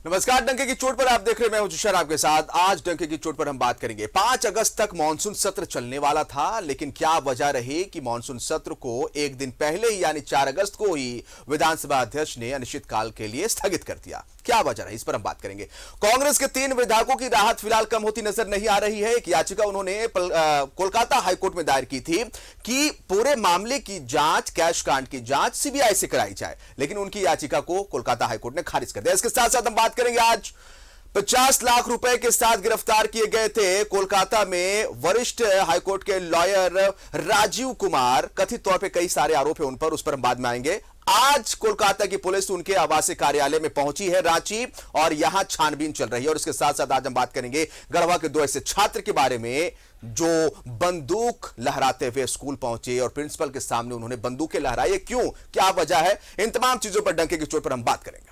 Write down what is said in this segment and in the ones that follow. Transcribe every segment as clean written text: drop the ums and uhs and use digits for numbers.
नमस्कार। डंके की चोट पर आप देख रहे हैं, मैं हूं तुषार आपके साथ। आज डंके की चोट पर हम बात करेंगे। 5 अगस्त तक मानसून सत्र चलने वाला था, लेकिन क्या वजह रही कि मानसून सत्र को एक दिन पहले ही यानी 4 अगस्त को ही विधानसभा अध्यक्ष ने अनिश्चितकाल के लिए स्थगित कर दिया। क्या वजह रही, इस पर हम बात करेंगे। कांग्रेस के 3 विधायकों की राहत फिलहाल कम होती नजर नहीं आ रही है। एक याचिका उन्होंने कोलकाता हाईकोर्ट में दायर की थी कि पूरे मामले की जांच, कैश कांड की जांच सीबीआई से कराई जाए, लेकिन उनकी याचिका को कोलकाता हाईकोर्ट ने खारिज कर दिया। इसके साथ साथ हम बात करेंगे, आज 50 लाख रुपए के साथ गिरफ्तार किए गए थे कोलकाता में वरिष्ठ हाईकोर्ट के लॉयर राजीव कुमार। कथित तौर पे कई सारे आरोप हैं उन पर, उस पर हम बाद में आएंगे। आज कोलकाता की पुलिस उनके आवासीय कार्यालय में पहुंची है रांची, और यहां छानबीन चल रही है। और इसके साथ साथ आज हम बात करेंगे गढ़वा के 2 ऐसे छात्र के बारे में जो बंदूक लहराते हुए स्कूल पहुंचे और प्रिंसिपल के सामने उन्होंने बंदूकें लहराई। क्यों, क्या वजह है, इन तमाम चीजों पर डंके की चोट पर हम बात करेंगे।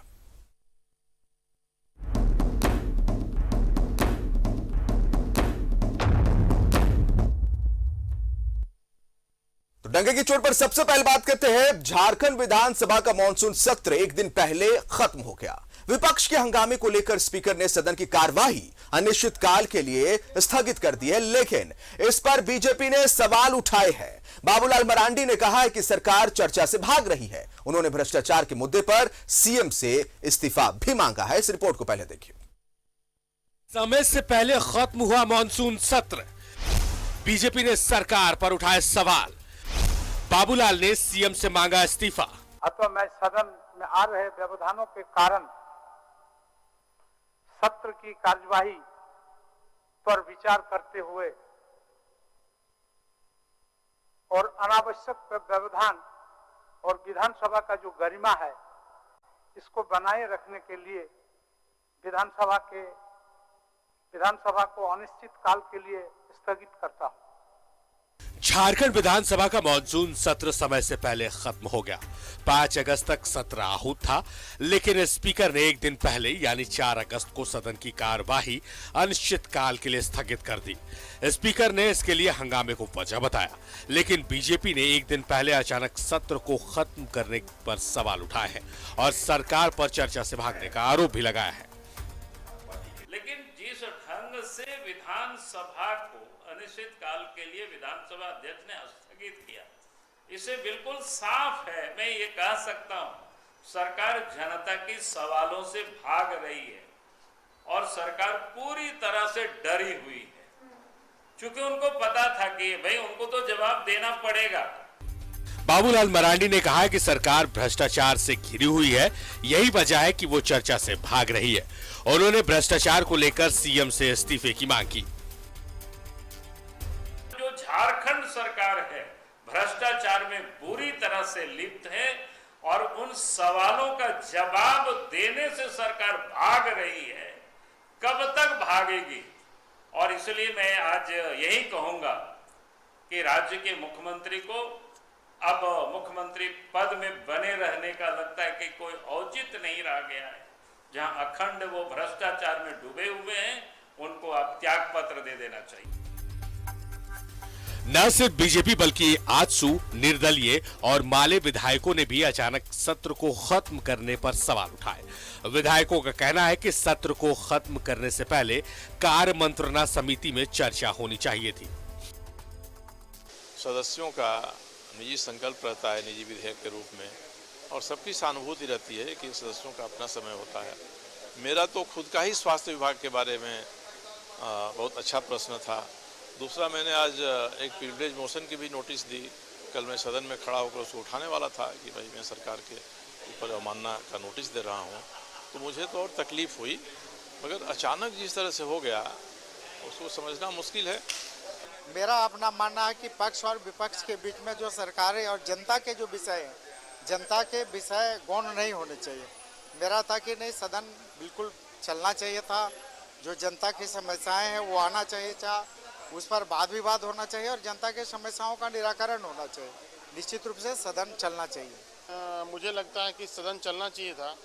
डंके की चोट पर सबसे पहले बात करते हैं। झारखंड विधानसभा का मानसून सत्र एक दिन पहले खत्म हो गया। विपक्ष के हंगामे को लेकर स्पीकर ने सदन की कार्यवाही अनिश्चितकाल के लिए स्थगित कर दी है, लेकिन इस पर बीजेपी ने सवाल उठाए हैं। बाबूलाल मरांडी ने कहा है कि सरकार चर्चा से भाग रही है। उन्होंने भ्रष्टाचार के मुद्दे पर सीएम से इस्तीफा भी मांगा है। इस रिपोर्ट को पहले देखिए। समय से पहले खत्म हुआ मानसून सत्र, बीजेपी ने सरकार पर उठाए सवाल। बाबूलाल ने सीएम से मांगा इस्तीफा। अथवा मैं सदन में आ रहे व्यवधानों के कारण सत्र की कार्यवाही पर विचार करते हुए और अनावश्यक व्यवधान और विधानसभा का जो गरिमा है इसको बनाए रखने के लिए विधानसभा को अनिश्चित काल के लिए स्थगित करता हूं। झारखंड विधानसभा का मानसून सत्र समय से पहले खत्म हो गया। 5 अगस्त तक सत्र आहूत था, लेकिन स्पीकर ने एक दिन पहले यानी 4 अगस्त को सदन की कार्यवाही अनिश्चितकाल के लिए स्थगित कर दी। स्पीकर ने इसके लिए हंगामे को वजह बताया, लेकिन बीजेपी ने एक दिन पहले अचानक सत्र को खत्म करने पर सवाल उठाए हैं और सरकार पर चर्चा से भागने का आरोप भी लगाया है। लेकिन जिस ढंग से विधानसभा को अनिश्चित काल के लिए विधानसभा अध्यक्ष ने स्थगित किया, इसे बिल्कुल साफ है, मैं ये कह सकता हूं, सरकार जनता के सवालों से भाग रही है और सरकार पूरी तरह से डरी हुई है, क्योंकि उनको पता था कि भाई उनको तो जवाब देना पड़ेगा। बाबूलाल मरांडी ने कहा है कि सरकार भ्रष्टाचार से घिरी हुई है, यही वजह है कि वो चर्चा से भाग रही है। उन्होंने भ्रष्टाचार को लेकर सीएम से इस्तीफे की मांग की। जो झारखंड सरकार है भ्रष्टाचार में बुरी तरह से लिप्त है और उन सवालों का जवाब देने से सरकार भाग रही है। कब तक भागेगी? और इसलिए मैं आज यही कहूंगा कि राज्य के मुख्यमंत्री को अब मुख्यमंत्री पद में बने रहने का लगता है कि कोई औचित्य नहीं रह गया है। जहां अखंड वो भ्रष्टाचार में डूबे हुए हैं, उनको अब त्याग पत्र दे देना चाहिए। न सिर्फ बीजेपी बल्कि आजसू, निर्दलीय और माले विधायकों ने भी अचानक सत्र को खत्म करने पर सवाल उठाए। विधायकों का कहना है कि सत्र को खत्म करने से पहले कार्य मंत्रणा समिति में चर्चा होनी चाहिए थी। सदस्यों का निजी संकल्प रहता है निजी विधेयक के रूप में, और सबकी सहानुभूति रहती है कि सदस्यों का अपना समय होता है। मेरा तो खुद का ही स्वास्थ्य विभाग के बारे में बहुत अच्छा प्रश्न था। दूसरा, मैंने आज एक प्रिविलेज मोशन की भी नोटिस दी। कल मैं सदन में खड़ा होकर उसको उठाने वाला था कि भाई मैं सरकार के ऊपर अवमानना का नोटिस दे रहा हूँ, तो मुझे तो और तकलीफ हुई, मगर अचानक जिस तरह से हो गया उसको समझना मुश्किल है। मेरा अपना मानना है कि पक्ष और विपक्ष के बीच में जो सरकारें और जनता के जो विषय हैं, जनता के विषय गौण नहीं होने चाहिए। मेरा था कि नहीं, सदन बिल्कुल चलना चाहिए था। जो जनता की समस्याएं हैं वो आना चाहिए था, उस पर वाद विवाद होना चाहिए और जनता के समस्याओं का निराकरण होना चाहिए। निश्चित रूप से सदन चलना चाहिए। मुझे लगता है कि सदन चलना चाहिए था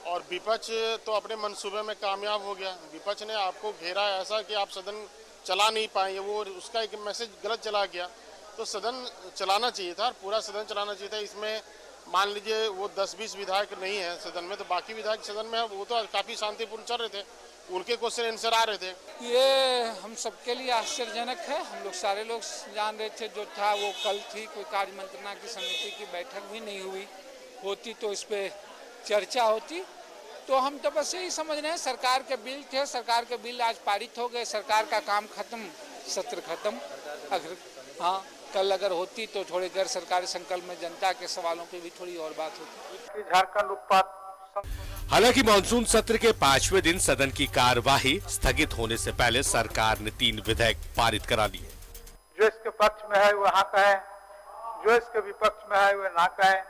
और विपक्ष तो अपने मंसूबे में कामयाब हो गया। विपक्ष ने आपको घेरा ऐसा कि आप सदन चला नहीं पाएंगे, वो उसका एक मैसेज गलत चला गया। तो सदन चलाना चाहिए था, पूरा सदन चलाना चाहिए था। इसमें मान लीजिए वो 10-20 विधायक नहीं है सदन में, तो बाकी विधायक सदन में है, वो तो काफ़ी शांतिपूर्ण चल रहे थे, उनके क्वेश्चन आंसर आ रहे थे। ये हम सबके लिए आश्चर्यजनक है। हम लोग सारे लोग जान रहे थे जो था वो कल थी, कोई कार्य मंत्रणा की समिति की बैठक भी नहीं हुई, होती तो इस पे चर्चा होती। तो हम तो बस यही समझ रहे हैं, सरकार के बिल थे, सरकार के बिल आज पारित हो गए, सरकार का काम खत्म, सत्र खत्म। अगर हाँ कल अगर होती तो थोड़े गैर सरकारी संकल्प में जनता के सवालों पे भी थोड़ी और बात होती। झारखंड उत्पाद हालांकि मानसून सत्र के 5वें दिन सदन की कार्यवाही स्थगित होने से पहले सरकार ने 3 विधेयक पारित करा लिए। जो इसके पक्ष में है वो हाँ कहे, जो इसके विपक्ष में है वो ना कहे।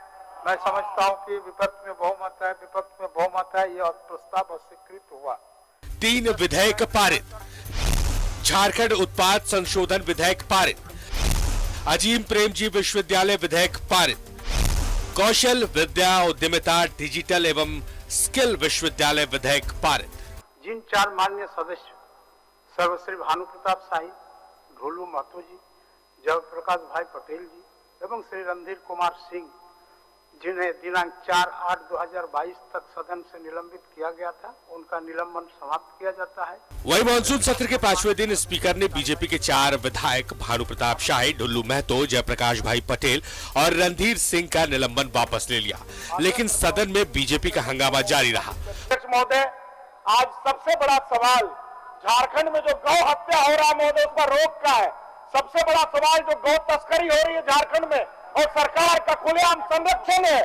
मैं समझता हूँ कि विपक्ष में बहुमत है, विपक्ष में बहुमत है, यह प्रस्ताव अस्वीकृत हुआ। 3 विधेयक पारित। झारखंड उत्पाद संशोधन विधेयक पारित। अजीम प्रेमजी विश्वविद्यालय विधेयक पारित। कौशल विद्या उद्यमिता डिजिटल एवं स्किल विश्वविद्यालय विधेयक पारित। जिन 4 माननीय सदस्य सर्वश्री भानु प्रताप शाही, ढोलू महतो जी, जयप्रकाश भाई पटेल जी एवं श्री रणधीर कुमार सिंह, जिन्हें दिनांक 4/8/2022 तक सदन से निलंबित किया गया था, उनका निलंबन समाप्त किया जाता है। वही मानसून सत्र के 5वें दिन स्पीकर ने बीजेपी के 4 विधायक भानु प्रताप शाही, ढुल्लू महतो, जयप्रकाश भाई पटेल और रणधीर सिंह का निलंबन वापस ले लिया, लेकिन सदन में बीजेपी का हंगामा जारी रहा। अध्यक्ष महोदय, आज सबसे बड़ा सवाल झारखंड में जो गौ हत्या हो रहा है महोदय, उस पर रोक का है। सबसे बड़ा सवाल जो गौ तस्करी हो रही है झारखंड में और सरकार का खुलेआम संरक्षण है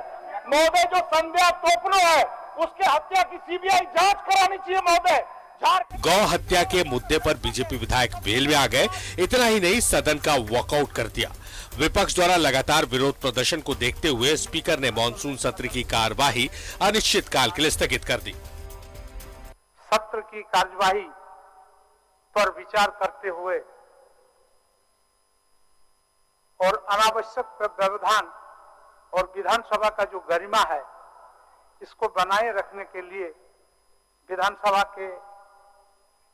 महोदय, जो संध्या टोपनो है उसके हत्या की सीबीआई जांच करानी चाहिए महोदय। गौ हत्या के मुद्दे पर बीजेपी विधायक वेल में आ गए। इतना ही नहीं, सदन का वॉकआउट कर दिया। विपक्ष द्वारा लगातार विरोध प्रदर्शन को देखते हुए स्पीकर ने मानसून सत्र की कार्यवाही अनिश्चित काल के लिए स्थगित कर दी। सत्र की कार्यवाही पर विचार करते हुए और अनावश्यक व्यवधान और विधानसभा का जो गरिमा है इसको बनाए रखने के लिए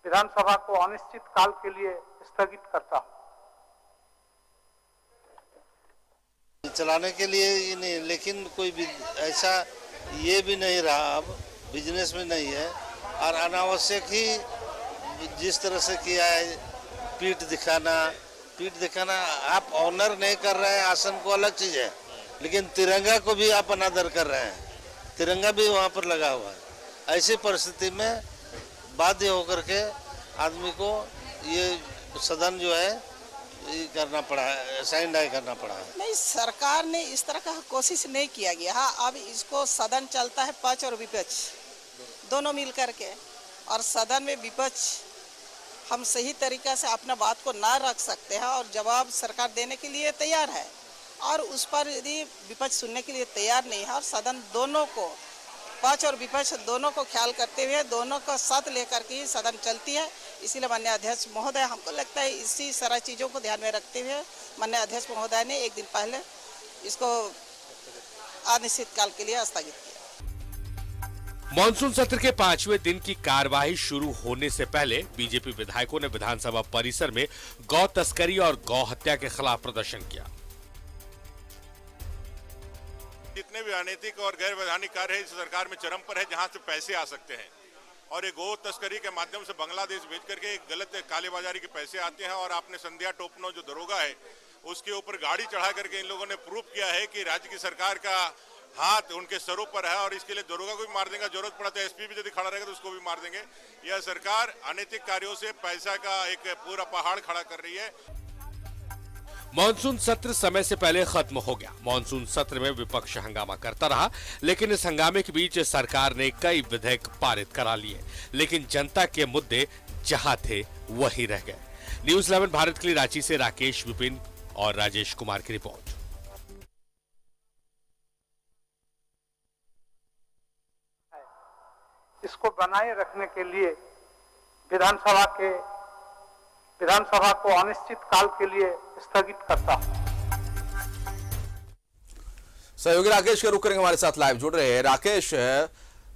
विधानसभा को अनिश्चित काल के लिए स्थगित करता हूं। चलाने के लिए ही नहीं, लेकिन कोई भी ऐसा ये भी नहीं रहा, अब बिजनेस में नहीं है और अनावश्यक ही जिस तरह से किया है, पीठ दिखाना आप ऑनर नहीं कर रहे हैं आसन को, अलग चीज है, लेकिन तिरंगा को भी आप अनादर कर रहे हैं, तिरंगा भी वहाँ पर लगा हुआ है। ऐसी परिस्थिति में बाध्य होकर के आदमी को ये सदन जो है ये करना पड़ा है, साइन डाई करना पड़ा है। नहीं, सरकार ने इस तरह का कोशिश नहीं किया गया। हाँ, अब इसको सदन चलता है पक्ष और विपक्ष दोनों मिल करके, और सदन में विपक्ष हम सही तरीका से अपना बात को ना रख सकते हैं और जवाब सरकार देने के लिए तैयार है, और उस पर यदि विपक्ष सुनने के लिए तैयार नहीं है और सदन दोनों को, पक्ष और विपक्ष दोनों को ख्याल करते हुए दोनों का साथ लेकर के सदन चलती है। इसीलिए माननीय अध्यक्ष महोदय, हमको लगता है इसी सारा चीज़ों को ध्यान में रखते हुए माननीय अध्यक्ष महोदय ने एक दिन पहले इसको अनिश्चित काल के लिए स्थगित किया। मानसून सत्र के 5वें दिन की कार्यवाही शुरू होने से पहले बीजेपी विधायकों ने विधानसभा परिसर में गौ तस्करी और गौ हत्या के खिलाफ प्रदर्शन किया। जितने भी अनैतिक और गैर वैधानिक कार्य है इस सरकार में चरम पर है, जहां से पैसे आ सकते हैं, और ये गौ तस्करी के माध्यम से बांग्लादेश भेज करके एक गलत कालेबाजारी के पैसे आते हैं। और आपने संध्या टोपनो जो दरोगा है उसके ऊपर गाड़ी चढ़ा करके इन लोगों ने प्रूफ किया है कि राज्य की सरकार का हाथ उनके सरों पर है, और इसके लिए दरोगा को भी मार देंगे, जरूरत पड़ा तो एसपी भी यदि खड़ा रहेगा तो उसको भी मार देंगे। यह सरकार अनैतिक कार्यों से पैसा का एक पूरा पहाड़ खड़ा कर रही है। मानसून सत्र समय से पहले खत्म हो गया। मानसून सत्र में विपक्ष हंगामा करता रहा, लेकिन इस हंगामे के बीच सरकार ने कई विधेयक पारित करा लिए, लेकिन जनता के मुद्दे जहां थे वहीं रह गए। न्यूज़ 11 भारत के लिए रांची से राकेश, विपिन और राजेश कुमार की रिपोर्ट। इसको बनाए रखने के लिए विधानसभा को अनिश्चित काल के लिए स्थगित करता हूं। सहयोगी राकेश के रुक करेंगे, हमारे साथ लाइव जुड़ रहे हैं। राकेश,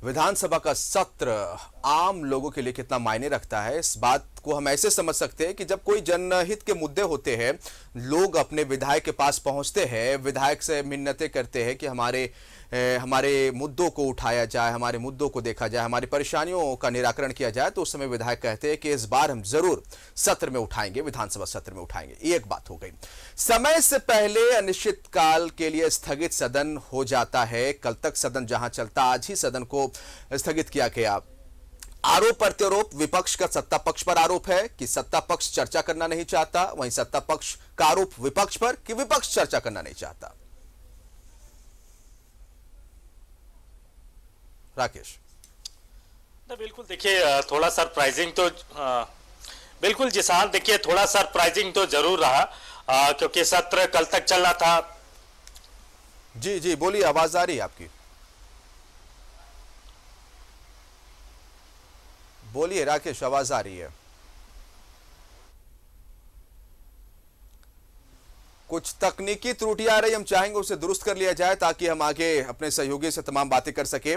विधानसभा का सत्र आम लोगों के लिए कितना मायने रखता है, इस बात को हम ऐसे समझ सकते हैं कि जब कोई जनहित के मुद्दे होते हैं, लोग अपने विधायक के पास पहुंचते हैं, विधायक से मिन्नतें करते हैं कि हमारे मुद्दों को उठाया जाए, हमारे मुद्दों को देखा जाए, हमारी परेशानियों का निराकरण किया जाए। तो उस समय विधायक कहते हैं कि इस बार हम जरूर सत्र में उठाएंगे, विधानसभा सत्र में उठाएंगे। ये एक बात हो गई। समय से पहले अनिश्चितकाल के लिए स्थगित सदन हो जाता है। कल तक सदन जहां चलता, आज ही सदन को स्थगित किया गया। आरोप प्रत्यारोप, विपक्ष का सत्ता पक्ष पर आरोप है कि सत्ता पक्ष चर्चा करना नहीं चाहता, वहीं सत्ता पक्ष का आरोप विपक्ष पर कि विपक्ष चर्चा करना नहीं चाहता। राकेश, बिल्कुल देखिए, थोड़ा सरप्राइजिंग तो बिल्कुल जिसान, देखिए थोड़ा सरप्राइजिंग तो जरूर रहा, क्योंकि सत्र कल तक चलना था। जी जी बोलिए, आवाज आ रही है आपकी, बोलिए राकेश, आवाज आ रही है। कुछ तकनीकी त्रुटियां आ रही, हम चाहेंगे उसे दुरुस्त कर लिया जाए ताकि हम आगे अपने सहयोगी से तमाम बातें कर सके।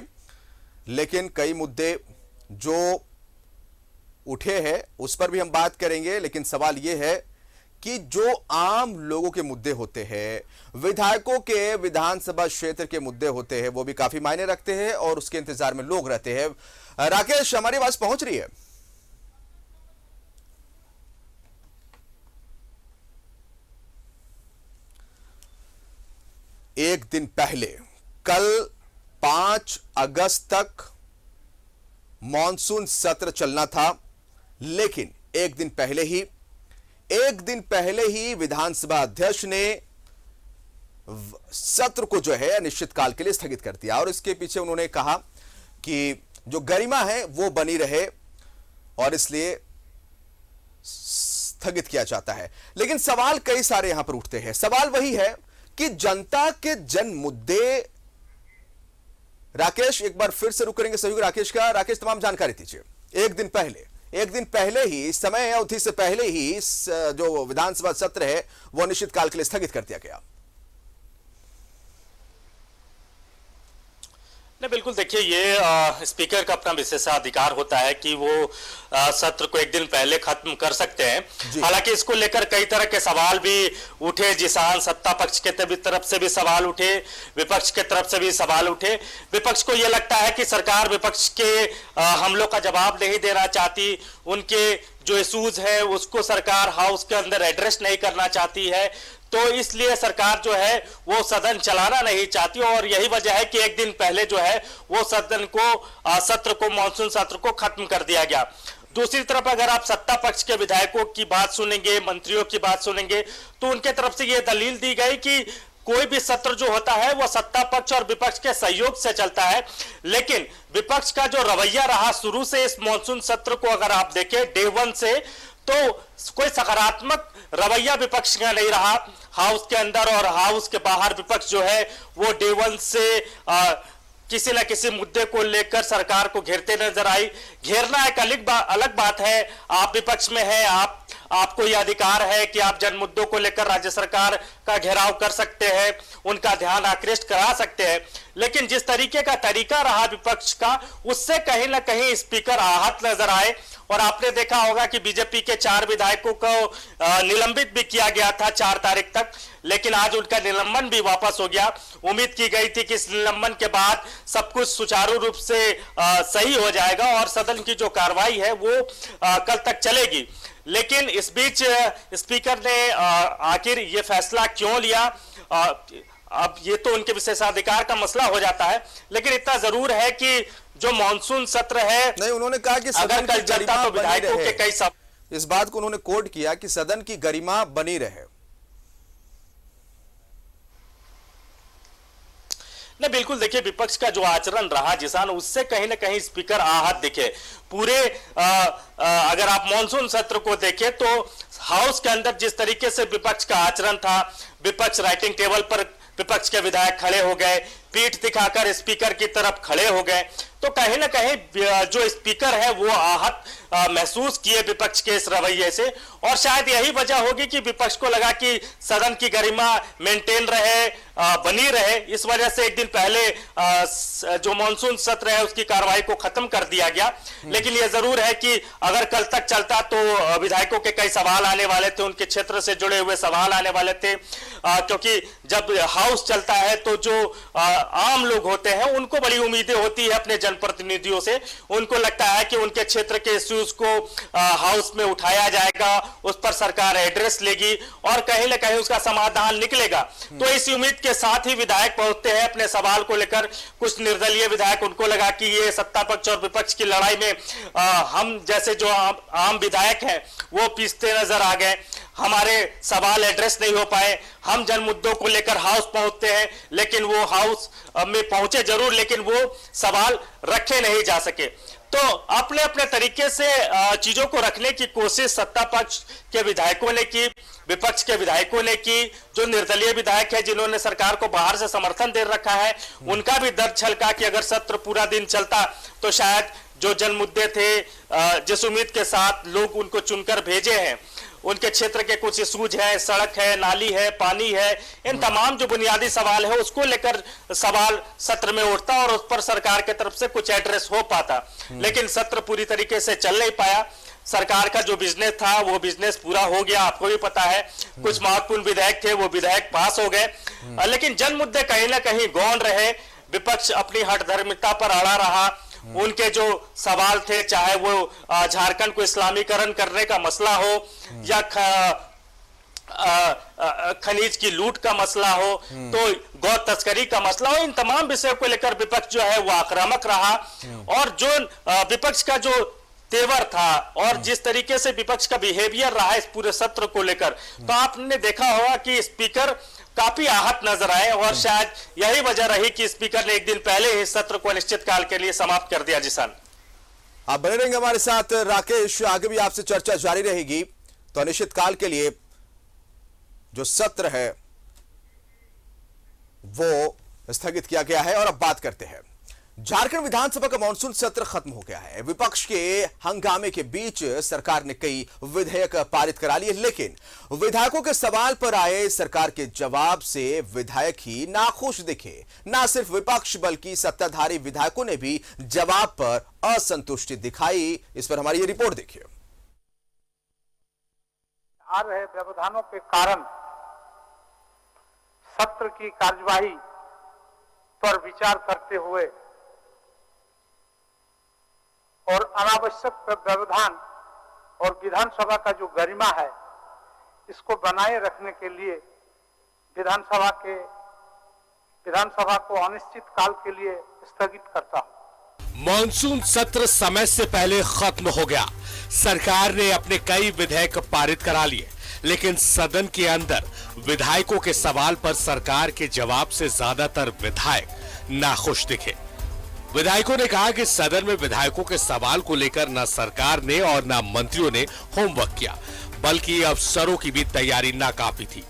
लेकिन कई मुद्दे जो उठे हैं उस पर भी हम बात करेंगे, लेकिन सवाल यह है कि जो आम लोगों के मुद्दे होते हैं, विधायकों के विधानसभा क्षेत्र के मुद्दे होते हैं, वो भी काफी मायने रखते हैं और उसके इंतजार में लोग रहते हैं। राकेश, हमारी आवाज पहुंच रही है? एक दिन पहले, कल 5 अगस्त तक मॉनसून सत्र चलना था, लेकिन एक दिन पहले ही विधानसभा अध्यक्ष ने सत्र को जो है अनिश्चितकाल के लिए स्थगित कर दिया। और इसके पीछे उन्होंने कहा कि जो गरिमा है वो बनी रहे और इसलिए स्थगित किया जाता है। लेकिन सवाल कई सारे यहां पर उठते हैं। सवाल वही है कि जनता के जन मुद्दे। राकेश, एक बार फिर से रुक करेंगे सहयोगी राकेश का। राकेश, तमाम जानकारी दीजिए। एक दिन पहले ही, समय अवधि से पहले ही इस जो विधानसभा सत्र है वो अनिश्चितकाल के लिए स्थगित कर दिया गया। नहीं, बिल्कुल देखिए, ये स्पीकर का अपना विशेषाधिकार होता है कि वो सत्र को एक दिन पहले खत्म कर सकते हैं। हालांकि इसको लेकर कई तरह के सवाल भी उठे, जिसान सत्ता पक्ष के तरफ से भी सवाल उठे, विपक्ष के तरफ से भी सवाल उठे। विपक्ष को यह लगता है कि सरकार विपक्ष के हमलों का जवाब नहीं देना चाहती, उनके जो इशूज है उसको सरकार हाउस के अंदर एड्रेस नहीं करना चाहती है, तो इसलिए सरकार जो है वो सदन चलाना नहीं चाहती। और यही वजह है कि एक दिन पहले जो है वो सदन को सत्र को, मॉनसून सत्र को खत्म कर दिया गया। दूसरी तरफ अगर आप सत्ता पक्ष के विधायकों की बात सुनेंगे, मंत्रियों की बात सुनेंगे, तो उनके तरफ से ये दलील दी गई कि कोई भी सत्र जो होता है वो सत्ता पक्ष और विपक्ष के सहयोग से चलता है। लेकिन विपक्ष का जो रवैया रहा शुरू से इस मॉनसून सत्र को अगर आप देखें डे 1 से, तो कोई सकारात्मक रवैया विपक्ष का नहीं रहा। हाउस के अंदर और हाउस के बाहर विपक्ष जो है वो डे 1 से किसी न किसी मुद्दे को लेकर सरकार को घेरते नजर आई। घेरना एक अलग बात है, आप विपक्ष में है, आपको यह अधिकार है कि आप जन मुद्दों को लेकर राज्य सरकार का घेराव कर सकते हैं, उनका ध्यान आकृष्ट करा सकते हैं। लेकिन जिस तरीके का तरीका रहा विपक्ष का, उससे कहीं ना कहीं स्पीकर आहत नजर आए। और आपने देखा होगा कि बीजेपी के 4 विधायकों को निलंबित भी किया गया था 4 तारीख तक, लेकिन आज उनका निलंबन भी वापस हो गया। उम्मीद की गई थी कि इस निलंबन के बाद सब कुछ सुचारू रूप से सही हो जाएगा और सदन की जो कार्रवाई है वो कल तक चलेगी। लेकिन इस बीच स्पीकर ने आखिर ये फैसला क्यों लिया, अब ये तो उनके विशेषाधिकार का मसला हो जाता है। लेकिन इतना जरूर है कि जो मॉनसून सत्र है, नहीं, उन्होंने कहा कि अगर कल जनता तो विधायकों के कई सब, इस बात को उन्होंने कोट किया कि सदन की गरिमा बनी रहे। नहीं, बिल्कुल देखिए, विपक्ष का जो आचरण रहा जिसान, उससे कहीं ना कहीं स्पीकर आहत दिखे। पूरे अगर आप मॉनसून सत्र को देखें तो हाउस के अंदर जिस तरीके से विपक्ष का आचरण था, विपक्ष राइटिंग टेबल पर विपक्ष के विधायक खड़े हो गए, पीठ दिखाकर स्पीकर की तरफ खड़े हो गए, तो कहीं ना कहीं जो स्पीकर है वो आहत महसूस किए विपक्ष के इस रवैये से। और शायद यही वजह होगी कि विपक्ष को लगा कि सदन की गरिमा मेंटेन रहे, बनी रहे, इस वजह से एक दिन पहले जो मानसून सत्र है उसकी कार्रवाई को खत्म कर दिया गया। लेकिन यह जरूर है कि अगर कल तक चलता तो विधायकों के कई सवाल आने वाले थे, उनके क्षेत्र से जुड़े हुए सवाल आने वाले थे, क्योंकि जब हाउस चलता है तो जो आम लोग होते हैं उनको बड़ी उम्मीदें होती है अपने जनप्रतिनिधियों से। उनको लगता है कि उनके क्षेत्र के इश्यूज को हाउस में उठाया जाएगा, उस पर सरकार एड्रेस लेगी और कहीं ना कहीं उसका समाधान निकलेगा। तो इस उम्मीद के साथ ही विधायक पहुंचते हैं अपने सवाल को लेकर। कुछ निर्दलीय विधायक, उनको लगा कि ये सत्ता पक्ष और विपक्ष की लड़ाई में हम जैसे जो आम विधायक हैं वो पीसते नजर आ गए, हमारे सवाल एड्रेस नहीं हो पाए। हम जन मुद्दों को लेकर हाउस पहुंचते हैं, लेकिन वो हाउस में पहुंचे जरूर, लेकिन वो सवाल रखे नहीं जा सके। तो अपने अपने तरीके से चीजों को रखने की कोशिश सत्ता पक्ष के विधायकों ने की, विपक्ष के विधायकों ने की। जो निर्दलीय विधायक है जिन्होंने सरकार को बाहर से समर्थन दे रखा है, उनका भी दर्द छलका कि अगर सत्र पूरा दिन चलता तो शायद जो जन मुद्दे थे, जिस उम्मीद के साथ लोग उनको चुनकर भेजे हैं, उनके क्षेत्र के कुछ इशूज है, सड़क है, नाली है, पानी है, इन तमाम जो बुनियादी सवाल है उसको लेकर सवाल सत्र में उठता और उस पर सरकार की तरफ से कुछ एड्रेस हो पाता। लेकिन सत्र पूरी तरीके से चल नहीं पाया। सरकार का जो बिजनेस था वो बिजनेस पूरा हो गया, आपको भी पता है। कुछ महत्वपूर्ण विधेयक थे, वो विधेयक पास हो गए, लेकिन जन मुद्दे कहीं ना कहीं गौण रहे। विपक्ष अपनी हठधर्मिता पर अड़ा रहा। उनके जो सवाल थे, चाहे वो झारखंड को इस्लामीकरण करने का मसला हो या खनिज की लूट का मसला हो, तो गौ तस्करी का मसला हो, इन तमाम विषयों को लेकर विपक्ष जो है वो आक्रामक रहा। और जो विपक्ष का जो तेवर था और जिस तरीके से विपक्ष का बिहेवियर रहा इस पूरे सत्र को लेकर, तो आपने देखा होगा कि स्पीकर काफी आहत नजर आए और शायद यही वजह रही कि स्पीकर ने एक दिन पहले ही सत्र को अनिश्चितकाल के लिए समाप्त कर दिया। जिसान, आप बने रहेंगे हमारे साथ राकेश, आगे भी आपसे चर्चा जारी रहेगी। तो अनिश्चितकाल के लिए जो सत्र है वो स्थगित किया गया है। और अब बात करते हैं, झारखंड विधानसभा का मानसून सत्र खत्म हो गया है। विपक्ष के हंगामे के बीच सरकार ने कई विधेयक पारित करा लिए, लेकिन विधायकों के सवाल पर आए सरकार के जवाब से विधायक ही नाखुश दिखे। ना सिर्फ विपक्ष बल्कि सत्ताधारी विधायकों ने भी जवाब पर असंतुष्टि दिखाई। इस पर हमारी ये रिपोर्ट देखिए। आ रहे व्यवधानों के कारण सत्र की कार्यवाही पर विचार करते हुए और अनावश्यक व्यवधान और विधानसभा का जो गरिमा है इसको बनाए रखने के लिए विधानसभा को अनिश्चित काल के लिए स्थगित करता हूं। मॉनसून सत्र समय से पहले खत्म हो गया। सरकार ने अपने कई विधेयक पारित करा लिए, लेकिन सदन के अंदर विधायकों के सवाल पर सरकार के जवाब से ज्यादातर विधायक नाखुश दिखे। विधायकों ने कहा कि सदन में विधायकों के सवाल को लेकर न सरकार ने और न मंत्रियों ने होमवर्क किया, बल्कि अफसरों की भी तैयारी नाकाफी थी।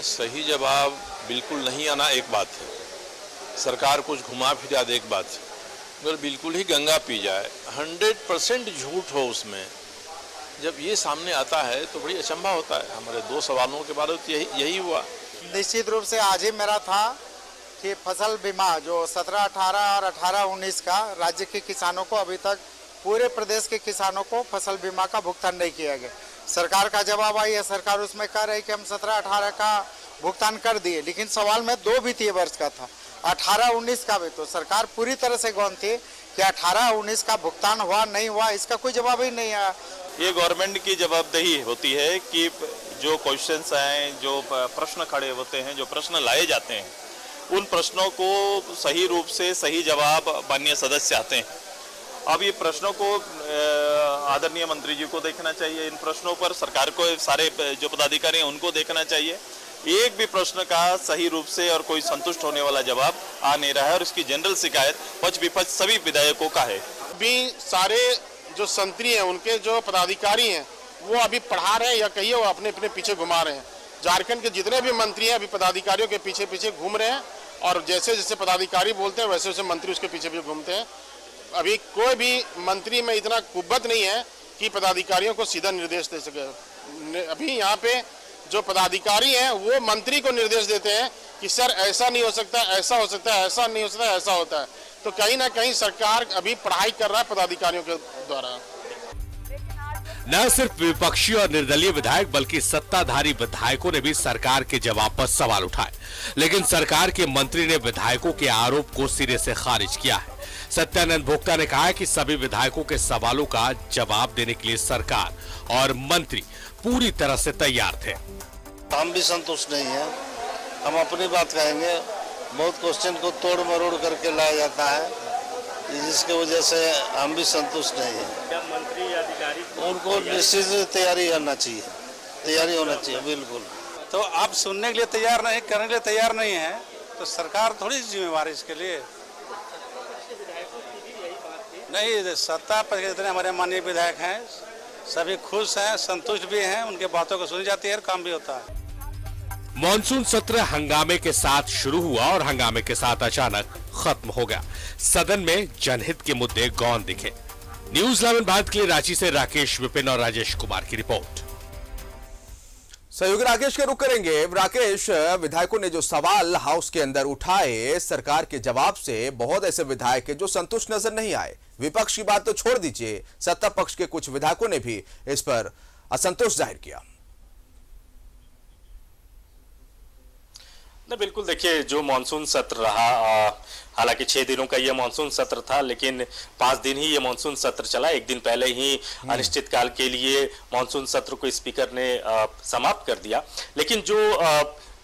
सही जवाब बिल्कुल नहीं आना एक बात है, सरकार कुछ घुमा फिरा दे एक बात है, अगर बिल्कुल ही गंगा पी जाए, 100% झूठ हो उसमें, जब ये सामने आता है तो बड़ी अचंभा होता है। हमारे दो सवालों के बारे में यही हुआ। निश्चित रूप से आज ही मेरा था कि फसल बीमा जो 17-18 और 18-19 का राज्य के किसानों को अभी तक पूरे प्रदेश के किसानों को फसल बीमा का भुगतान नहीं किया गया। सरकार का जवाब आई है, सरकार उसमें कह रही कि हम 17-18 का भुगतान कर दिए, लेकिन सवाल में 2 वित्तीय वर्ष का था, 18-19 का भी। तो सरकार पूरी तरह से गौण थी कि 18-19 का भुगतान हुआ नहीं हुआ, इसका कोई जवाब ही नहीं आया। ये गवर्नमेंट की जवाबदेही होती है कि जो क्वेश्चंस हैं, जो प्रश्न खड़े होते हैं, जो प्रश्न लाए जाते हैं, उन प्रश्नों को सही रूप से सही जवाब माननीय सदस्य चाहते हैं। अब ये प्रश्नों को आदरणीय मंत्री जी को देखना चाहिए, इन प्रश्नों पर सरकार को सारे जो पदाधिकारी हैं उनको देखना चाहिए। एक भी प्रश्न का सही रूप से और कोई संतुष्ट होने वाला जवाब आ नहीं रहा है और इसकी जनरल शिकायत पक्ष विपक्ष सभी विधायकों का है। अभी सारे जो संतरी हैं, उनके जो पदाधिकारी हैं, वो अभी पढ़ा रहे हैं या कहिए वो अपने अपने पीछे घुमा रहे हैं। झारखंड के जितने भी मंत्री हैं अभी पदाधिकारियों के पीछे पीछे घूम रहे हैं और जैसे जैसे पदाधिकारी बोलते हैं वैसे वैसे मंत्री उसके पीछे भी घूमते हैं। अभी कोई भी मंत्री में इतना कुव्वत नहीं है कि पदाधिकारियों को सीधा निर्देश दे सके। अभी यहाँ पे जो पदाधिकारी हैं वो मंत्री को निर्देश देते हैं कि सर ऐसा नहीं हो सकता, ऐसा हो सकता है, ऐसा नहीं हो सकता, ऐसा होता है। तो कहीं ना कहीं सरकार अभी पढ़ाई कर रहा है पदाधिकारियों के द्वारा। न सिर्फ विपक्षी और निर्दलीय विधायक बल्कि सत्ताधारी विधायकों ने भी सरकार के जवाब पर सवाल उठाए, लेकिन सरकार के मंत्री ने विधायकों के आरोप को सिरे से खारिज किया है। सत्यानंद भोक्ता ने कहा है कि सभी विधायकों के सवालों का जवाब देने के लिए सरकार और मंत्री पूरी तरह से तैयार थे। हम भी संतुष्ट नहीं है, हम अपनी बात कहेंगे। बहुत क्वेश्चन को तोड़ मरोड़ करके लाया जाता है, जिसके वजह से हम भी संतुष्ट नहीं है। क्या मंत्री या अधिकारी उनको निश्चित तैयारी करना चाहिए, तैयारी होना चाहिए बिल्कुल। तो आप सुनने के लिए तैयार नहीं, करने के लिए तैयार नहीं है, तो सरकार थोड़ी जिम्मेवार है इसके लिए। नहीं, सत्ता पर जितने हमारे माननीय विधायक हैं सभी खुश हैं, संतुष्ट भी हैं, उनके बातों को सुनी जाती है, काम भी होता है। मॉनसून सत्र हंगामे के साथ शुरू हुआ और हंगामे के साथ अचानक खत्म हो गया। सदन में जनहित के मुद्दे गौण दिखे। न्यूज़ 11 भारत के लिए रांची से राकेश विपिन और राजेश कुमार की रिपोर्ट। सहयोगी राकेश के रुख करेंगे। राकेश, विधायकों ने जो सवाल हाउस के अंदर उठाए, सरकार के जवाब से बहुत ऐसे विधायक हैं जो संतुष्ट नजर नहीं आए। विपक्ष की बात तो छोड़ दीजिए, सत्ता पक्ष के कुछ विधायकों ने भी इस पर असंतोष जाहिर किया। बिल्कुल, देखिए जो मानसून सत्र रहा, हालांकि 6 दिनों का ये मानसून सत्र था, लेकिन 5 दिन ही ये मानसून सत्र चला। एक दिन पहले ही अनिश्चितकाल के लिए मानसून सत्र को स्पीकर ने समाप्त कर दिया। लेकिन जो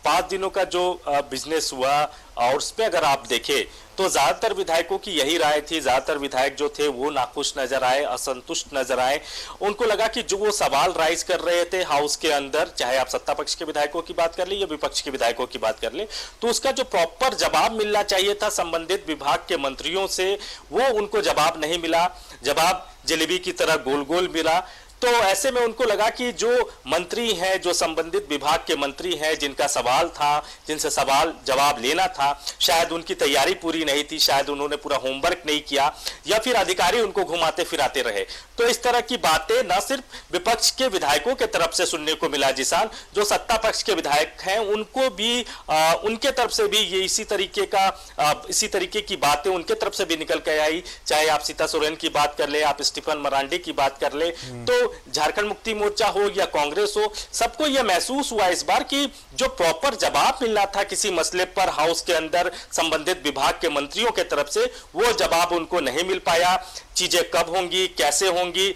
5 दिनों का जो बिजनेस हुआ और उस पर अगर आप देखें तो ज्यादातर विधायकों की यही राय थी। ज्यादातर विधायक जो थे वो नाखुश नजर आए, असंतुष्ट नजर आए। उनको लगा कि जो वो सवाल राइज कर रहे थे हाउस के अंदर, चाहे आप सत्ता पक्ष के विधायकों की बात कर ले या विपक्ष के विधायकों की बात कर ले, तो उसका जो प्रॉपर जवाब मिलना चाहिए था संबंधित विभाग के मंत्रियों से, वो उनको जवाब नहीं मिला। जवाब जलेबी की तरह गोल गोल मिला। तो ऐसे में उनको लगा कि जो मंत्री हैं, जो संबंधित विभाग के मंत्री हैं, जिनका सवाल था, जिनसे सवाल जवाब लेना था, शायद उनकी तैयारी पूरी नहीं थी, शायद उन्होंने पूरा होमवर्क नहीं किया, या फिर अधिकारी उनको घुमाते फिराते रहे। तो इस तरह की बातें न सिर्फ विपक्ष के विधायकों के तरफ से सुनने को मिला, जिसान जो सत्ता पक्ष के विधायक हैं उनको भी उनके तरफ से भी ये इसी तरीके की बातें उनके तरफ से भी निकल के आई। चाहे आप सीता सोरेन की बात कर ले, आप स्टीफन मरांडी की बात कर ले, तो झारखंड मुक्ति मोर्चा हो या कांग्रेस हो, सबको यह महसूस हुआ इस बार कि जो प्रॉपर जवाब मिलना था किसी मसले पर हाउस के अंदर संबंधित विभाग के मंत्रियों के तरफ से, वो जवाब उनको नहीं मिल पाया। चीजें कब होंगी, कैसे होंगी,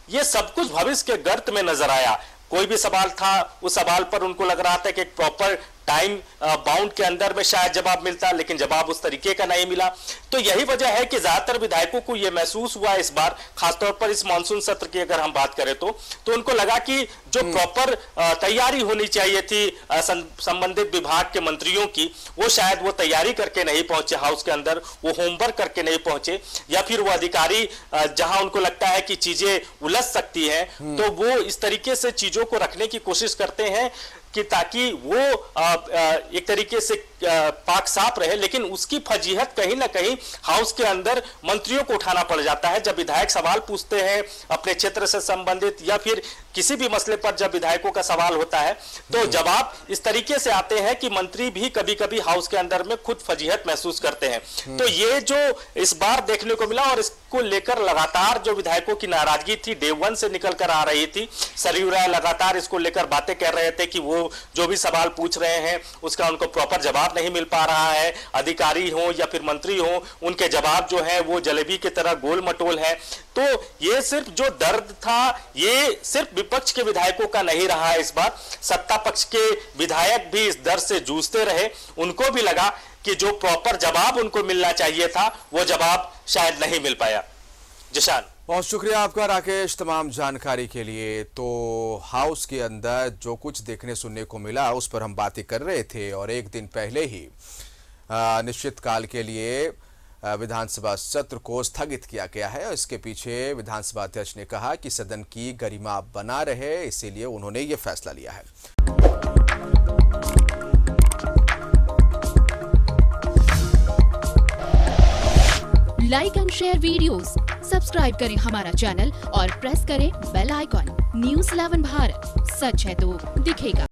ये सब कुछ भविष्य के गर्त में नजर आया। कोई भी सवाल था, उस सवाल पर उनको लग रहा था कि एक प्रॉपर टाइम बाउंड के अंदर में शायद जवाब मिलता, लेकिन जवाब उस तरीके का नहीं मिला। तो यही वजह है कि ज्यादातर विधायकों को यह महसूस हुआ इस बार, खासतौर पर इस मानसून सत्र की अगर हम बात करें तो उनको लगा कि जो प्रॉपर तैयारी होनी चाहिए थी संबंधित विभाग के मंत्रियों की, वो शायद वो तैयारी करके नहीं पहुंचे हाउस के अंदर, वो होमवर्क करके नहीं पहुंचे, या फिर वो अधिकारी जहां उनको लगता है कि चीजें उलझ सकती हैं तो वो इस तरीके से चीजों को रखने की कोशिश करते हैं कि ताकि वो एक तरीके से पाक साफ रहे। लेकिन उसकी फजीहत कहीं ना कहीं हाउस के अंदर मंत्रियों को उठाना पड़ जाता है। जब विधायक सवाल पूछते हैं अपने क्षेत्र से संबंधित या फिर किसी भी मसले पर जब विधायकों का सवाल होता है तो जवाब इस तरीके से आते हैं कि मंत्री भी कभी कभी हाउस के अंदर में खुद फजीहत महसूस करते हैं। तो ये जो इस बार देखने को मिला, और इसको लेकर लगातार जो विधायकों की नाराजगी थी डे 1 से निकल कर आ रही थी। सरयू राय लगातार इसको लेकर बातें कर रहे थे कि वो जो भी सवाल पूछ रहे हैं उसका उनको प्रॉपर जवाब नहीं मिल पा रहा है। अधिकारी हो या फिर मंत्री हो, उनके जवाब जो है वो जलेबी की तरह गोल मटोल है। तो ये सिर्फ जो दर्द था ये सिर्फ विपक्ष के विधायकों का नहीं रहा है। इस बार सत्ता पक्ष के विधायक भी इस दर्द से जूझते रहे। उनको भी लगा कि जो प्रॉपर जवाब उनको मिलना चाहिए था वो जवाब शायद नहीं मिल पाया। जिशान, बहुत शुक्रिया आपका राकेश तमाम जानकारी के लिए। तो हाउस के अंदर जो कुछ देखने सुनने को मिला उस पर हम बातें कर रहे थे, और एक दिन पहले ही निश्चित काल के लिए विधानसभा सत्र को स्थगित किया गया है। और इसके पीछे विधानसभा अध्यक्ष ने कहा कि सदन की गरिमा बना रहे, इसीलिए उन्होंने ये फैसला लिया है। Like and share videos, subscribe करें हमारा चैनल और प्रेस करें बेल आइकॉन। न्यूज़ 11 भारत, सच है तो दिखेगा।